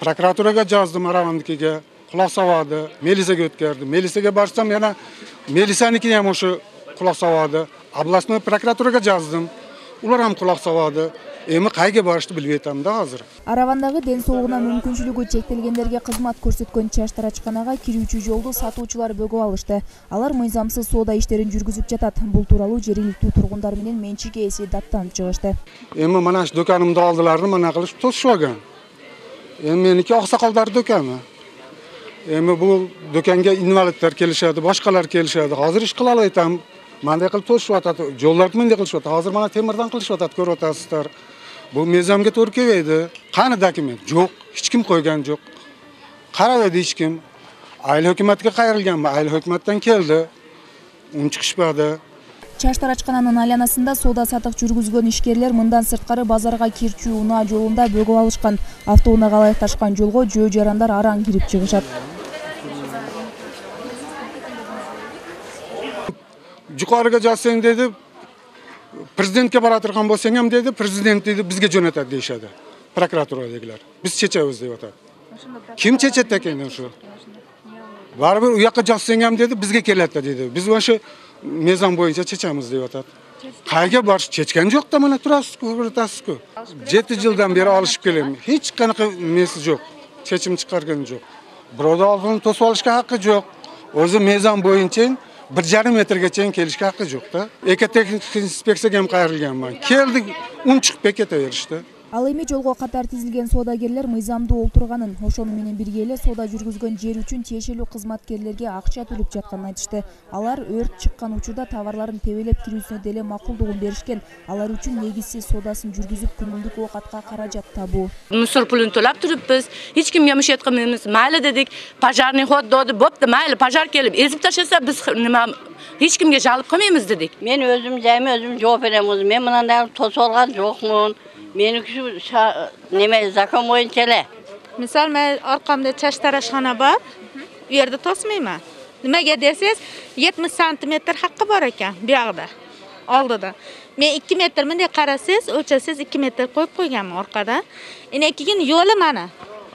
Prokuraturaga yazdım Aravandikiga, quloq soladi, milisaga o'tkazdi. Milisaga borsam yana milisaniki ham o'sha quloq soladi. Oblastnoy prokuraturaga yazdım. Ular ham quloq soladi. Эми кайга барышты билбей атам да азыр. Аравандагы ден соолугуна мүмкүнчүлүгү чектелгендерге кызмат көрсөткөн чаштарачканага кирүүчү жолду сатуучулар бөгөп алышты. Алар мыйзамсыз соода иштерин жүргүзүп жатат. Бул тууралуу жергиликтүү тургундар менен менчик ээси даттанып чыгышты. Эми мына ш дөканымды алдылар, мына кылып тосуп алган. Эми меники аксакалдар дөканы. Эми бул дөканга инвалиддер келишет, башкалар келишет. Азыр иш кыла албайм. Мындай кылып тосуп атат. Жолдарды мындай кылышып атат. Азыр мына темирден кылышып атат, көрүп атасыздар. Bu mezamga to'g'ri kelmaydi. Qani dokument? Yo'q, hech kim qo'ygan yo'q. Qaramadi hech kim. Ayli hukumatga qayrilganmi? Ayli hukumatdan keldi. Uni chiqishmadi. Чаштарачкананын айланасында соода сатык жүргүзгөн ишкерлер мындан сырткары базарга кирчүү унаа жолунда бөгөп алышкан. Автоунаага ылайыкташкан жолго жөө жарандар араң кирип чыгышат. Жукарыга жазсаң dedi, Prezidentke bara turgan bolsang ham dedi, prezident dedi bizga jo'natadi deyshadi. Prokuraturadagilar. Biz chechamiz deb atadi. Kim chechatdi ekan shu? Baribir u yoqqa jossang ham dedi, bizga keladi dedi. Biz o'sha mezon bo'yicha chechamiz deb atadi. Qayga borish chechgan yo'q-da, mana turasiz-ku, ko'rasiz-ku. 7 yildan beri olishib kelaman. Hech qanaqa mesi yo'q. Chechim chiqargan yo'q. Birovda olg'ini to'sib olishga haqqi yo'q. O'zi mezon bo'yicha 1,5 metrgacha kelishga haqqi yo'q-da. Ekotexnik inspeksiyaga ham qayrilganman. Keldik, chiqib ketaverishdi. Ал эми жолго катар тизилген соодагерлер мыйзамдуу олтурганын, ошону менен бирге эле соода жүргүзгөн жер үчүн тиешелүү кызматкерлерге акча төлөп жатканын айтышты. Алар өрт чыккан учурда товарларын тебелеп кирүүсүнө деле макулдугун беришкен. Алар үчүн негизсиз соодасын жүргүзүп күнүмдүк оокатка каражат табуу. Мусор пулун төлөп турупбуз. Эч ким жамыш эткенбиз. Майли дедик, пожарный ход доду, бопты, майли пожар келип эзип таштаса биз нема эч кимге жалып коймойбуз дедик. Мен өзүм жайма өзүм жооп беремин. Мен мындай тосуп алган жокмун. Meniki şu neme zakon boyunca ele. Misal ben arkamda çaştaraşxana var. Bu yerde tosmayman. Nimaga dersiz 70 santimetr haqqı bor ekan bu yoqda. Oldida. Men 2 metr bunday qarasiz, o'lchasiz 2 metr qo'yib qo'yganman orqada. Endi keyin yo'li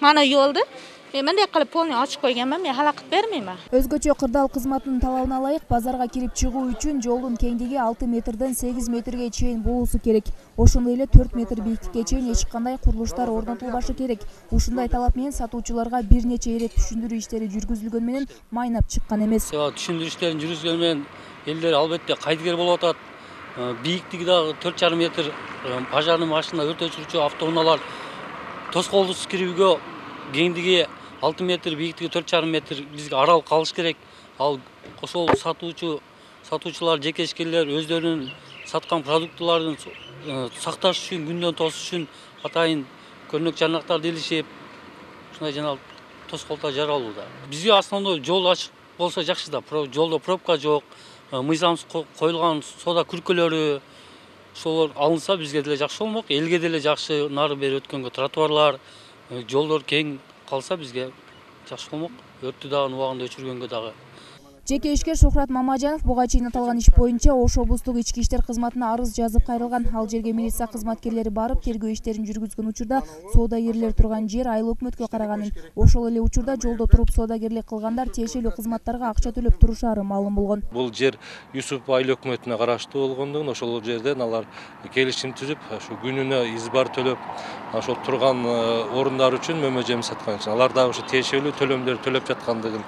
mana yo'lda. Men bunday qilib polni ochib qo'yganman, men xalaqit bermayman. Өзгөчө кырдаал кызматынын талабына ылайык базарга кирип чыгуу үчүн жолдун кеңдиги 6 метрден 8 метрге чейин болуусу керек. Ошондой эле 4 метр бийиктикке чейин эч кандай курулуштар орнотулбашы керек. Ушундай талап менен сатуучуларга бир нече ирет түшүндүрүү иштери жүргүзүлгөн менен майнап чыккан эмес. Түшүндүрүү иштерин жүргүзгөн менен элдер албетте кайдыгер болуп атат. Бийиктиги дагы 4,5 метр пожарный машина, өрт өчүрүүчү автоунаалар тоскоолсуз кирүүгө кеңдиги 6 метр, бийиктиги 4,5 метр бизге арал калыш керек. Ал ошол сатуучулар, жеке ишкерлер өздөрүнүн саткан продуктларын сакташ үчүн, күндөн тосуш үчүн атайын көрнөк жарнактарды илишип, ушундай жана тоскоолдор жаралууда. Бизге основной жол ачык болсо жакшы да, жолдо пробка жок, мыйзамсыз коюлган соода күркөлөрү ошолор алынса бизге деле жакшы болмок, элге деле жакшы, нары бери өткөнгө тротуарлар, жолдор кең қалса бізге жақсы болмақ. Өртті дагы убагында өчүргөнгө дагы. Жеке ишкер Шухрат Мамажанов буга чейин аталган иш боюнча Ош облустук ички иштер кызматына арыз жазып кайрылган. Ал жерге милиция кызматкерлери барып тергөө иштерин жүргүзгөн учурда соодагерлер турган жер айыл өкмөткө караганын, ошол эле учурда жолдо туруп соодагерлик кылгандар тиешелүү кызматтарга акча төлөп турушары маалым болгон. Бул жер Юсуп айыл өкмөтүнө караштуу болгондугун, ошол жерден алар келишим түзүп, ушу күнүнө избар төлөп, ошол турган орундар үчүн мөмө-жем саткан. Алар да ушу тиешелүү төлөмдөрдү төлөп жаткандыгын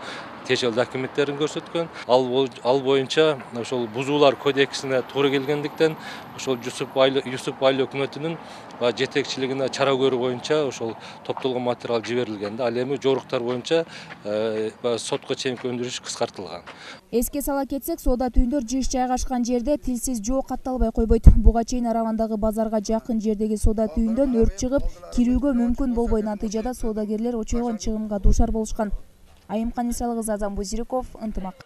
тиешелүү документтерин көрсөткөн. Ал боюнча ошол бузуулар кодексине туура келгендиктен ошол Юсуп айыл өкмөтүнүн жетекчилигине чара көрүү боюнча ошол топтолгон материал жиберилген. Ал эми жоруктар боюнча сотко чейинки өндүрүш кыскартылган. Эске сала кетсек, соода түйүндөр жыш жайгашкан жерде тилсиз жоо катталбай койбойт. Буга чейин Аравандагы базарга жакын жердеги соода түйүндөн өрт чыгып, кирүүгө мүмкүн болбой, натыйжада соодагерлер очойгон чыгымга дуушар болушкан. Айымкан Исалыгыз, Азам Бузириков, Ынтымак.